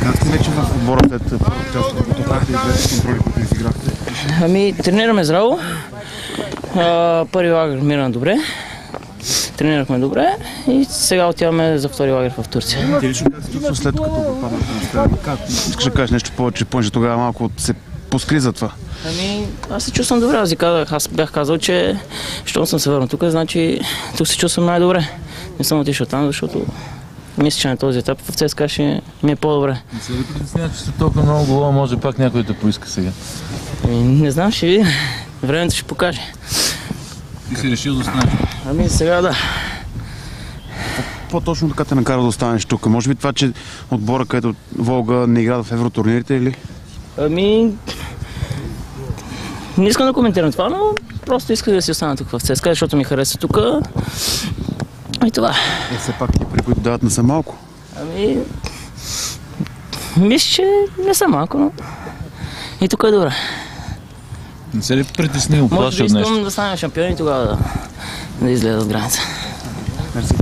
Как сте вече в отбора след първата част от подготовката и двете контроли, които изиграхте? Ами, тренираме здраво. Първи лагер мина добре. Тренирахме добре и сега отиваме за втори лагер в Турция. Ти лично как се чувства след като попаднахте на стрелни? Как? Искаш да кажеш нещо повече, понеже тогава малко се поскри за това? Ами, аз се чувствам добре. Аз бях казал, че щом съм се върнал тук, значи тук се чувствам най-добре. Не съм отишъл там, защото мисля, че на този етап в ЦСКА ще ми е по-добре. Не се ли притеснява, че сте толкова много гола, може пак някой да поиска сега? Не знам, ще видим. Времето ще покаже. Ти си решил да останеш? Ами сега да. По-точно така те накара да останеш тук? Може би това, че отбора, където Волга не игра в евротурнирите или? Ами, не искам да коментирам това, но просто исках да си остана тук в ЦСКА, защото ми хареса тук. И това. Все пак ти пари, които дават не са малко. Ами, мисля, че не са малко, но и тук е добре. Не се ли притесни, Може оплаши би от нещо? искам да станем шампиони и тогава да излезе от граница. Мерси.